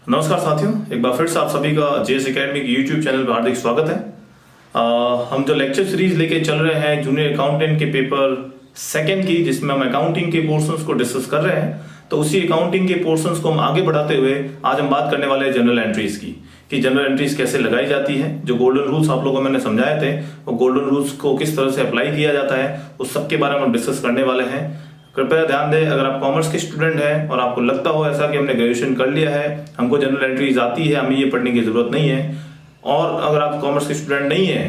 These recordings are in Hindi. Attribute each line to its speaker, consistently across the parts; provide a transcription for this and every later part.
Speaker 1: नमस्कार साथियों, एक बार फिर से आप सभी का जेएस एकेडमी के यूट्यूब चैनल पर हार्दिक स्वागत है। हम जो लेक्चर सीरीज लेके चल रहे हैं जूनियर अकाउंटेंट के पेपर सेकंड की, जिसमें हम अकाउंटिंग के पोर्शंस को डिस्कस कर रहे हैं, तो उसी अकाउंटिंग के पोर्शंस को हम आगे बढ़ाते हुए आज हम बात करने वाले हैं जनरल एंट्रीज की, कि जनरल एंट्रीज कैसे लगाई जाती है। जो गोल्डन रूल्स आप लोगों को मैंने समझाए थे, वो गोल्डन रूल्स को किस तरह से अप्लाई किया जाता है, उस सब के बारे में हम डिस्कस करने वाले हैं। कृपया ध्यान दें, अगर आप कॉमर्स के स्टूडेंट हैं और आपको लगता हो ऐसा कि हमने ग्रेजुएशन कर लिया है, हमको जनरल एंट्रीज आती है, हमें ये पढ़ने की जरूरत नहीं है, और अगर आप कॉमर्स के स्टूडेंट नहीं है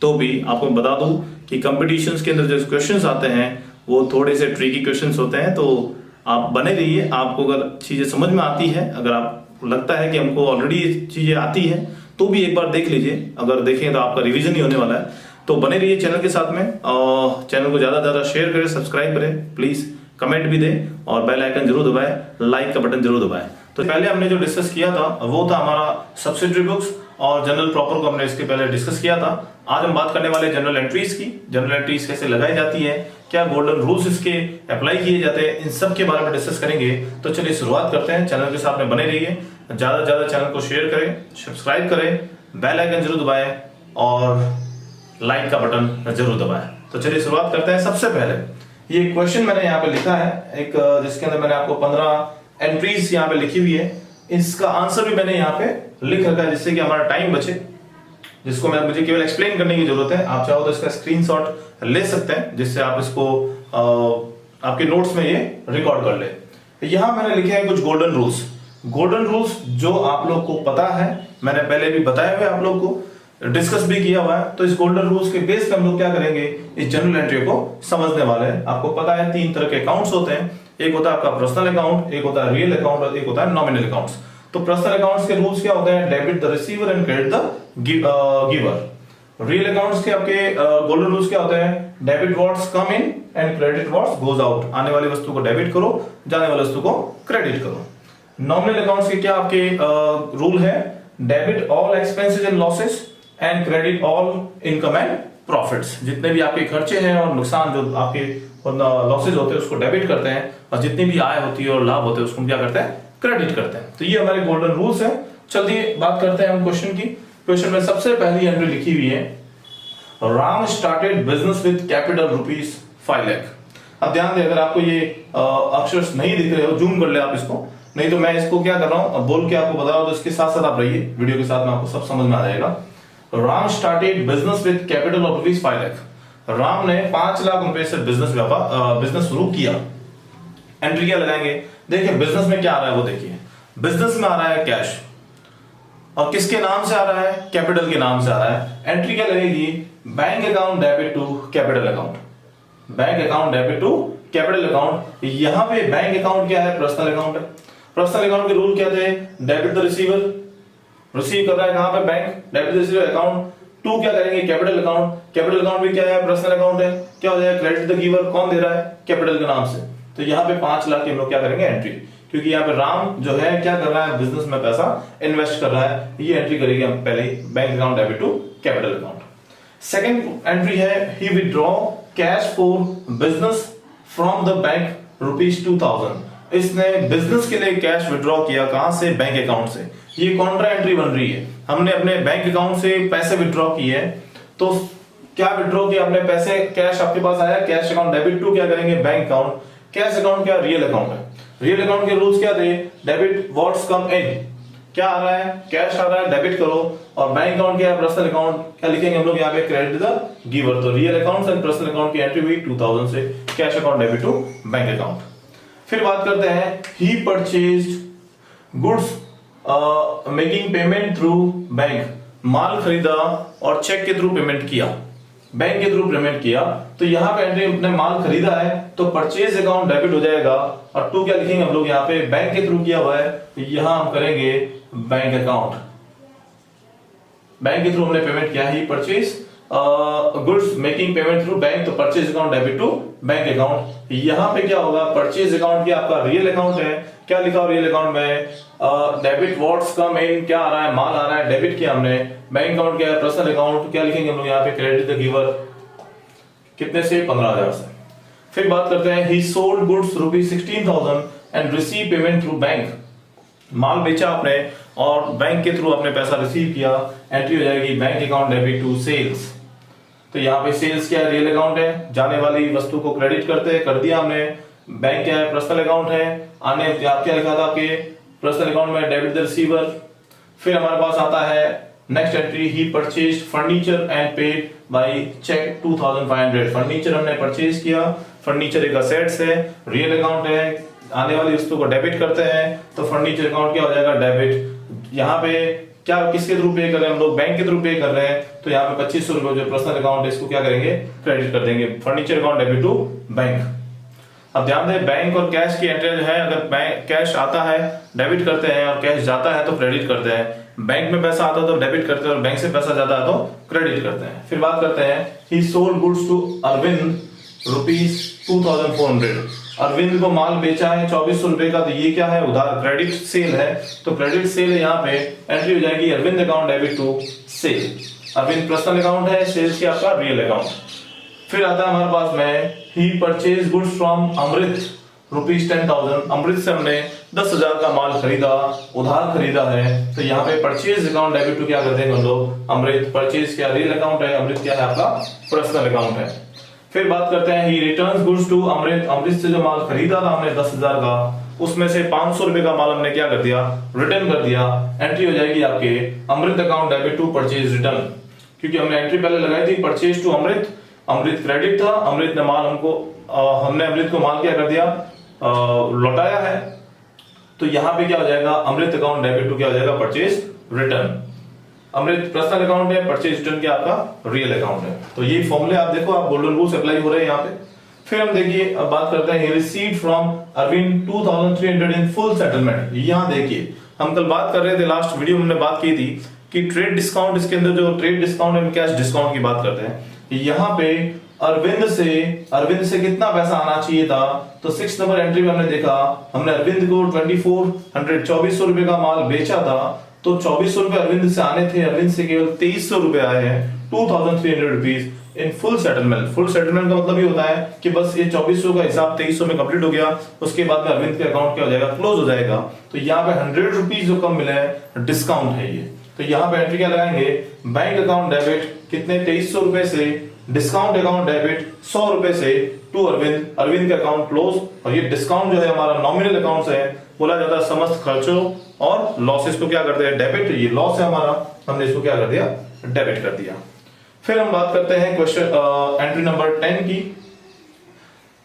Speaker 1: तो भी आपको बता दूं कि कंपटीशंस के अंदर जो क्वेश्चंस आते हैं वो थोड़े से ट्रिकी क्वेश्चंस होते हैं, तो आप बने रहिए। आपको अगर चीजें समझ में आती है, अगर आपको लगता है कि हमको ऑलरेडी चीजें आती है, तो भी एक बार देख लीजिए। अगर देखें तो आपका रिवीजन ही होने वाला है। तो बने रहिए चैनल के साथ में, और चैनल को ज्यादा से ज्यादा शेयर करें, सब्सक्राइब करें, प्लीज कमेंट भी दें और बेल आइकन जरूर दबाएं, लाइक का बटन जरूर दबाएं। तो पहले हमने जो डिस्कस किया था वो था हमारा सब्सिडरी बुक्स और जनरल प्रॉपर को हमने इसके पहले डिस्कस किया था। आज हम बात करने वाले जनरल एंट्रीज की। जनरल एंट्रीज कैसे लगाई जाती है, क्या गोल्डन रूल्स इसके अप्लाई किए जाते हैं, इन सब के बारे में डिस्कस करेंगे। तो चलिए शुरुआत करते हैं। चैनल के साथ में बने रहिए, ज्यादा से ज्यादा चैनल को शेयर करें, सब्सक्राइब करें, बेल आइकन जरूर दबाएं और लाइक का बटन जरूर दबाएं। तो चलिए शुरुआत करते हैं। सबसे पहले ये क्वेश्चन मैंने यहाँ पे लिखा है एक, जिसके अंदर मैंने आपको 15 एंट्रीज यहाँ पे लिखी हुई है। इसका आंसर भी मैंने यहाँ पे लिख रखा है, जिससे कि हमारा टाइम बचे, जिसको मुझे केवल एक्सप्लेन करने की जरूरत है। आप चाहो तो इसका स्क्रीनशॉट ले सकते हैं, जिससे आप इसको आपके नोट्स में ये रिकॉर्ड कर ले। यहाँ मैंने लिखे हैं कुछ गोल्डन रूल्स। गोल्डन रूल्स जो आप लोग को पता है, मैंने पहले भी बताए हुए आप लोग को, डिस्कस भी किया हुआ है। तो इस गोल्डन रूल्स के बेस पे हम लोग क्या करेंगे, इस जनरल एंट्री को समझने वाले हैं। आपको पता है 3 तरह के अकाउंट्स होते हैं। एक होता है आपका पर्सनल अकाउंट, एक होता है रियल अकाउंट और एक होता है नॉमिनल अकाउंट्स। तो पर्सनल अकाउंट्स के रूल्स क्या होते हैं, debit the receiver and credit the giver. Real accounts के आपके गोल्डन रूल्स क्या होते हैं, debit what's come in and credit what's goes out. आने वाली वस्तु को डेबिट करो, जाने वाली वस्तु को क्रेडिट करो। नॉमिनल अकाउंट्स के क्या आपके रूल है, debit all expenses and losses and credit all income and profits. जितने भी आपके खर्चे हैं और नुकसान जो आपके लॉसेज होते हैं उसको डेबिट करते हैं, और जितनी भी आय होती है और लाभ होते हैं उसको क्या करते हैं, क्रेडिट करते हैं। तो ये हमारे गोल्डन रूल्स हैं। चलिए बात करते हैं हम क्वेश्चन की। क्वेश्चन में सबसे पहली एंट्री लिखी हुई है, Ram started business with capital ₹5 lakh. अब ध्यान दें, अगर आपको ये अक्षर नहीं दिख रहे हो, जूम कर ले आप इसको, नहीं तो मैं इसको क्या कर रहा हूं, बोल के आपको बता रहा हूं, तो इसके साथ साथ आप रहिए, वीडियो के साथ में आपको सब समझ में आ जाएगा। Ram started business with capital of ₹5 lakh. Ram ने 5 लाख रुपए से बिजनेस शुरू किया। एंट्री क्या लगाएंगे, देखिए बिजनेस में क्या आ रहा है वो देखिए। बिजनेस में आ रहा है कैश, और किसके नाम से आ रहा है, कैपिटल के नाम से आ रहा है। एंट्री क्या लगेगी, bank account debit to capital account. Bank account debit to capital account. यहां पे बैंक अकाउंट क्या है, पर्सनल अकाउंट है। पर्सनल अकाउंट के रूल क्या थे, डेबिट द रिसीवर, रिसीव कर रहा है कहां पे, bank, debit the receiver account. To क्या करेंगे, कैपिटल अकाउंट। कैपिटल अकाउंट भी क्या है, पर्सनल अकाउंट है। क्या हो जाएगा, क्रेडिट द गिवर, कौन दे रहा है, कैपिटल के नाम से। तो यहाँ पे 5 लाख के हम लोग क्या करेंगे, एंट्री, क्योंकि यहाँ पे राम जो है क्या कर रहा है, बिजनेस में पैसा इन्वेस्ट कर रहा है। ये एंट्री करेंगे हम पहले ही, bank account debit to capital account. Second entry है, he withdraw cash for business from the bank ₹2000। इसने बिजनेस के लिए कैश विड्रॉ किया, कहां से, बैंक अकाउंट से। ये कॉन्ट्रा एंट्री बन रही है, हमने अपने बैंक अकाउंट से पैसे विड्रॉ किए। तो क्या विड्रॉ किया आपने पैसे, कैश आपके पास आया, कैश अकाउंट डेबिट टू क्या करेंगे, बैंक अकाउंट। कैश अकाउंट क्या, रियल अकाउंट है। रियल अकाउंट के रूल्स क्या थे, डेबिट व्हाट्स कम इन, क्या आ रहा है, कैश आ रहा है, डेबिट करो। और बैंक अकाउंट क्या है, पर्सनल अकाउंट, क्या लिखेंगे हम लोग यहाँ पे, क्रेडिट द गिवर। तो real account and personal account की एंट्री हुई 2000 से, cash account debit to bank account. फिर बात करते हैं, he purchased goods making payment through bank. माल खरीदा और चेक के थ्रू पेमेंट किया, बैंक के थ्रू पेमेंट किया। तो यहाँ पे एंट्री, अपने माल खरीदा है तो परचेज अकाउंट डेबिट हो जाएगा। और टू क्या लिखेंगे हम लोग यहाँ पे, बैंक के थ्रू किया हुआ है, तो यहाँ हम करेंगे बैंक अकाउंट। बैंक के थ्रू हमने पेमेंट किया, he purchase goods making payment through bank, तो purchase account debit to bank account. यहाँ पे क्या होगा, परचेज अकाउंट क्या आपका रियल अकाउंट है। क्या लिखा हो रियल अकाउंट में, डेबिट व्हाट्स कम इन, क्या आ रहा है, माल आ रहा है, डेबिट किया हमने। बैंक अकाउंट क्या है, पर्सनल अकाउंट, क्या लिखेंगे हम लोग यहाँ पे, क्रेडिट द गिवर, कितने से, 15,000 से। फिर बात करते हैं, he sold goods ₹16,000 and receive payment through bank. माल बेचा आपने और बैंक के थ्रू आपने पैसा रिसीव किया, एंट्री हो जाएगी bank account debit to sales. तो यहाँ पे सेल्स क्या है, रियल अकाउंट है, जाने वाली वस्तु को क्रेडिट करते हैं, कर दिया हमने। बैंक क्या है, पर्सनल अकाउंट है, आने आप क्या लिखा था आपके पर्सनल अकाउंट में, डेबिट द रिसीवर। फिर हमारे पास आता है next entry, he purchased furniture and paid by cheque 2500। Furniture हमने परचेज किया, फर्नीचर एक असेट्स है, रियल अकाउंट है, आने वाली वस्तु को डेबिट करते हैं तो फर्नीचर अकाउंट क्या हो जाएगा, डेबिट। यहाँ पे क्या किसके थ्रू पे कर रहे हैं हम लोग, बैंक के थ्रू पे कर रहे हैं, तो यहाँ पे 2500 रुपए जो पर्सनल अकाउंट है इसको क्या करेंगे, क्रेडिट कर देंगे, furniture account debit to bank. अब ध्यान दें, बैंक और कैश की एंट्री है, अगर बैंक कैश आता है डेबिट करते हैं और कैश जाता है तो क्रेडिट करते हैं, बैंक में पैसा आता है तो डेबिट करते हैं और बैंक से पैसा जाता है तो क्रेडिट करते हैं। फिर बात करते हैं, he sold goods to Arvind ₹2400। Arvind को माल बेचा है 2400 रुपए का, तो ये क्या है, उधार, क्रेडिट सेल है, तो क्रेडिट सेल है, यहाँ पे एंट्री हो जाएगी Arvind account debit to sale. Arvind personal account है, सेल्स की आपका रियल अकाउंट। फिर आता है हमारे पास में, ही परचेज गुड्स फ्रॉम अमृत ₹10,000। अमृत से हमने 10,000 का माल खरीदा, उधार खरीदा है, तो यहाँ पे परचेज अकाउंट डेबिट टू क्या करते हैं हम लोग, अमृत। परचेज क्या रियल अकाउंट है, अमृत क्या है आपका पर्सनल अकाउंट है। फिर बात करते हैं, ही रिटर्न्स गुड्स टू अमृत। अमृत से जो माल खरीदा था हमने 10,000 का, उसमें से 500 रुपए का माल हमने क्या कर दिया, रिटर्न कर दिया। एंट्री हो जाएगी आपके Amrit account debit to purchase return, क्योंकि हमने एंट्री पहले लगाई थी purchase to Amrit, Amrit credit था, अमृत ने माल हमको हमने अमृत को माल क्या कर दिया, लौटाया है, तो यहाँ पे क्या हो जाएगा, अमृत अकाउंट डेबिट टू क्या हो जाएगा, परचेज रिटर्न। अमृत पर्सनल अकाउंट है, परचेज रिटर्न क्या आपका रियल अकाउंट है। तो ये फॉर्मूले आप देखो, आप गोल्डन रूल्स अप्लाई हो रहे हैं यहाँ पे। फिर हम देखिए, अब बात करते हैं, he received from Arvind 2300 in full settlement. यहाँ देखिए, हम कल बात कर रहे थे, लास्ट वीडियो में हमने बात की थी कि ट्रेड डिस्काउंट, इसके अंदर जो ट्रेड डिस्काउंट है, कैश डिस्काउंट की बात करते हैं। यहाँ पे अरविंद से कितना पैसा आना चाहिए था, तो 6 नंबर एंट्री में हमने देखा, हमने अरविंद को 2400 रुपए का माल बेचा था, तो 2400 रुपए अरविंद से आने थे, अरविंद से केवल 2300 रुपए आए हैं, 2300 rupees in full settlement. Full settlement का मतलब ये होता है कि बस ये 2400 का हिसाब 2300 में कंप्लीट हो गया, उसके बाद में अरविंद के अकाउंट क्या हो जाएगा, क्लोज हो जाएगा। तो यहाँ पे 100 रुपीज जो कम मिले हैं, डिस्काउंट है ये। तो यहाँ पे एंट्री क्या लगाएंगे, बैंक अकाउंट डेबिट कितने, 2300 रुपए से, डिस्काउंट अकाउंट डेबिट 100 रुपए से टू अरविंद, अरविंद का अकाउंट क्लोज। और ये डिस्काउंट जो है हमारा नॉमिनल अकाउंट से है, बोला जाता है समस्त खर्चों और लॉसेस को क्या करते हैं, डेबिट। ये लॉस है हमारा, हमने इसको क्या कर दिया, डेबिट कर दिया। फिर हम बात करते हैं क्वेश्चन एंट्री नंबर 10 की।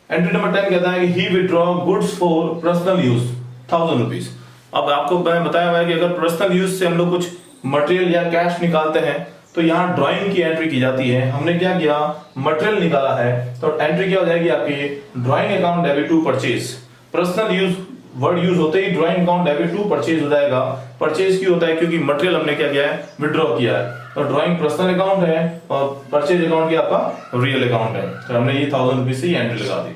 Speaker 1: एंट्री नंबर 10 कहता है कि he withdraw goods for personal use 1000 rupees. अब आपको मैं बताया हुआ है कि अगर पर्सनल यूज से हम लोग कुछ मटेरियल या कैश निकालते हैं तो यहाँ ड्राइंग की एंट्री की जाती है। हमने क्या किया, मटेरियल निकाला है, तो एंट्री क्या हो जाएगी आपकी, drawing account debit to purchase. Personal use word use होते ही drawing account debit to purchase हो जाएगा। परचेज क्यों होता है, क्योंकि मटेरियल हमने क्या किया है, विड्रॉ किया है। तो ड्राइंग पर्सनल अकाउंट है और परचेज अकाउंट क्या आपका रियल अकाउंट है, तो हमने ये 1000 रुपीज से एंट्री लगा दी।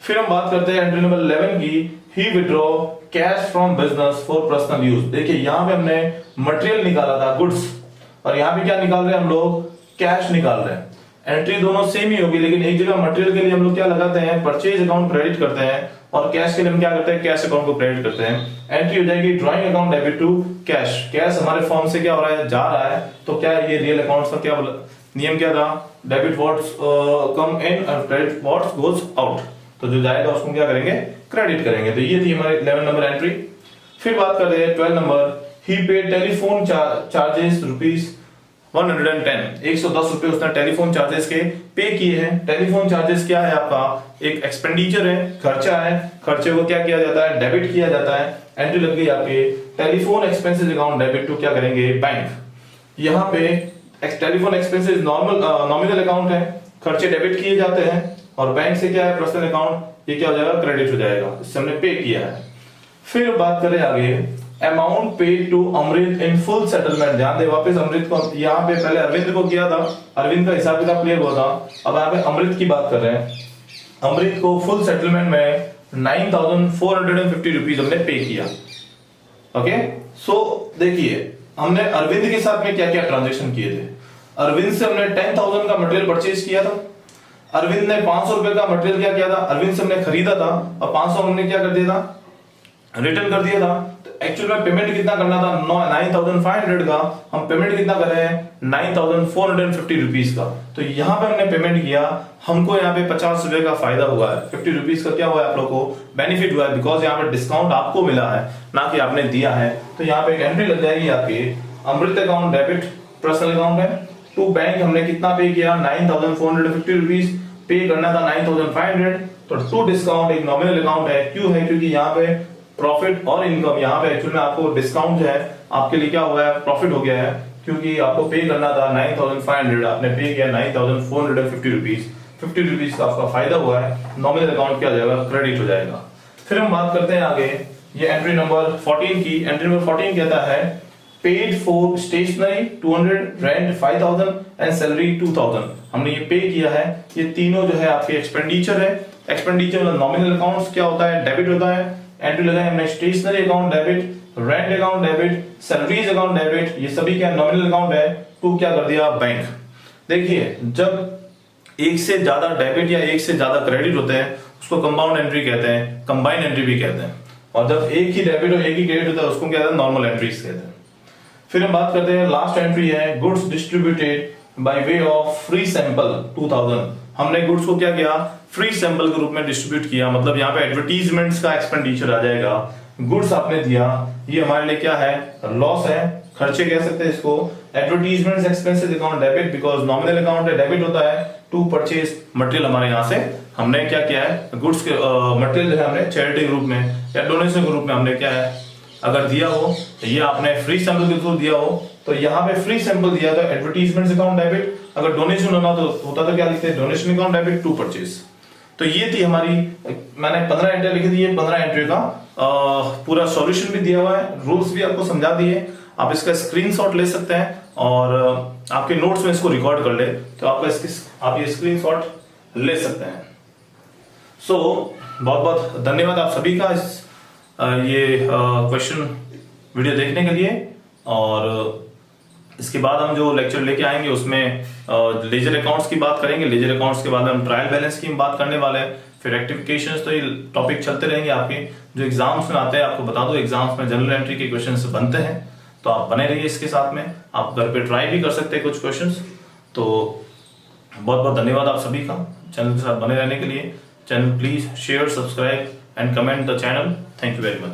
Speaker 1: फिर हम बात करते हैं एंट्री नंबर 11 की, he withdraw cash from business for personal use. देखिए यहाँ पे हमने मटेरियल निकाला था, गुड्स, और यहाँ पे क्या निकाल रहे हैं हम लोग, कैश निकाल रहे हैं। एंट्री दोनों सेम ही होगी, लेकिन एक जगह मटेरियल के लिए हम लोग क्या लगाते हैं, परचेज अकाउंट क्रेडिट करते हैं, और कैश के लिए हम क्या करते हैं, कैश अकाउंट को क्रेडिट करते हैं। एंट्री हो जाएगी drawing account debit to cash. Cash हमारे फॉर्म से क्या हो रहा है, जा रहा है, तो क्या ये रियल अकाउंट्स का क्या नियम क्या था, डेबिट व्हाट्स कम इन और क्रेडिट व्हाट्स गोज आउट। तो जो जाएगा उसको क्या करेंगे, क्रेडिट करेंगे। तो ये थी हमारे 11 नंबर एंट्री। फिर बात करते हैं 12 नंबर, ही पेड टेलीफोन चार्जेस ₹110। 110 रुपए उसने टेलीफोन चार्जेस के पे किए हैं। टेलीफोन चार्जेस क्या है आपका, एक एक्सपेंडिचर है, खर्चा है, खर्चे को क्या किया जाता है, डेबिट किया जाता है। एंट्री लग गई आपके telephone expenses account debit to क्या करेंगे, बैंक। यहाँ पे टेलीफोन एक्सपेंसेस नॉमिनल अकाउंट है, खर्चे डेबिट किए जाते हैं, और बैंक से क्या है, पर्सनल अकाउंट, ये क्या हो जाएगा, क्रेडिट हो जाएगा, इससे हमने पे किया है। फिर बात करें आगे, amount paid to Amrit in full settlement. ध्यान दे, वापस अमृत को, यहाँ पे पहले अरविंद को किया था, अरविंद का हिसाब किताब क्लियर हुआ था, अब यहाँ पे अमृत की बात कर रहे हैं। अमृत को फुल सेटलमेंट में 9450 रुपीज हमने पे किया। ओके, सो देखिए हमने अरविंद के साथ में क्या क्या ट्रांजेक्शन किए थे। अरविंद से हमने 10,000 का मटेरियल परचेज किया था, अरविंद ने 500 रुपए का मटेरियल क्या किया था, अरविंद से हमने खरीदा था, और 500 हमने क्या कर दिया था, रिटर्न कर दिया था। तो एक्चुअल में पेमेंट कितना करना था, 9500 का, हम पेमेंट कितना कर रहे हैं 9450 रुपीज का। तो यहाँ पे हमने पेमेंट किया, हमको यहाँ पे 50 रुपए का फायदा हुआ है, 50 रुपीज का क्या हुआ है आप लोग को बेनिफिट हुआ है, बिकॉज यहाँ पे डिस्काउंट आपको मिला है ना कि आपने दिया है। तो यहाँ पे एक एंट्री लग जाएगी आपकी, अमृत अकाउंट डेबिट पर्सनल अकाउंट है टू बैंक, हमने कितना पे किया 9450 रुपीज, पे करना था 9500। तो टू डिस्काउंट एक नॉमिनल अकाउंट है, क्यों है, क्योंकि यहाँ पे प्रॉफिट और इनकम, यहाँ पे एक्चुअल में आपको डिस्काउंट जो है आपके लिए क्या हुआ है, प्रॉफिट हो गया है, क्योंकि आपको पे करना था 9500, आपने पे किया 9450 रुपीज, 50 रुपीज का आपका फायदा हुआ है, नॉमिनल अकाउंट क्या हो जाएगा, क्रेडिट हो जाएगा। फिर हम बात करते हैं आगे, ये एंट्री नंबर 14 की। एंट्री नंबर 14 कहता है paid for stationery 200, rent 5000 and salary 2000। हमने ये पे किया है, ये तीनों जो है आपके एक्सपेंडिचर है। एक्सपेंडिचर मतलब नॉमिनल अकाउंट्स क्या होता है, डेबिट होता है। एंट्री लगाए हमने stationery account debit, rent account debit, salaries account debit, ये सभी क्या नॉमिनल अकाउंट है। टू क्या कर दिया बैंक। देखिए जब एक से ज्यादा डेबिट या एक से ज्यादा क्रेडिट होते हैं उसको कंपाउंड एंट्री कहते हैं, कंबाइंड एंट्री भी कहते हैं। और जब एक ही डेबिट और एक ही क्रेडिट होता है उसको क्या कहते हैं, नॉर्मल एंट्रीज कहते हैं। फिर हम बात करते हैं लास्ट एंट्री है goods distributed by way of free sample 2000। हमने गुड्स को क्या किया, फ्री सैंपल के रूप में डिस्ट्रीब्यूट किया, मतलब यहाँ पे एडवर्टीजमेंट्स का एक्सपेंडिचर आ जाएगा। गुड्स आपने दिया, ये हमारे लिए क्या है, लॉस है, खर्चे कह सकते हैं इसको। Advertisements expenses account debit, because nominal account है, डेबिट होता है। टू परचेज मटेरियल, हमारे यहाँ से हमने क्या किया है, गुड्स के मटेरियल जो है हमने चैरिटी ग्रुप में या डोनेशन ग्रुप में हमने क्या है अगर दिया हो, तो ये आपने फ्री सैंपल के थ्रू दिया हो, तो यहाँ पे फ्री सैंपल दिया तो एडवर्टीजमेंट्स अकाउंट डेबिट, अगर डोनेशन होता तो क्या लिखते हैं, donation account debit to purchase. तो ये थी हमारी, मैंने 15 एंट्री लिखी थी, ये 15 एंट्री का पूरा सॉल्यूशन भी दिया हुआ है, रूल्स भी आपको समझा दिए। आप इसका स्क्रीनशॉट ले सकते हैं और आपके नोट्स में इसको रिकॉर्ड कर ले, तो आप ये स्क्रीनशॉट ले सकते हैं। सो बहुत बहुत धन्यवाद आप सभी का इस ये क्वेश्चन वीडियो देखने के लिए। और इसके बाद हम जो लेक्चर लेके आएंगे उसमें लेजर अकाउंट्स की बात करेंगे। लेजर अकाउंट्स के बाद हम ट्रायल बैलेंस की बात करने वाले हैं, फिर रेक्टिफिकेशंस। तो ये टॉपिक चलते रहेंगे आपके जो एग्जाम्स में आते हैं। आपको बता दो एग्जाम्स में जनरल एंट्री के क्वेश्चंस बनते हैं, तो आप बने रहिए इसके साथ में। आप घर पे ट्राई भी कर सकते हैं कुछ क्वेश्चंस। तो बहुत बहुत धन्यवाद आप सभी का चैनल के साथ बने रहने के लिए। Channel please share, subscribe and comment the channel. Thank you very much.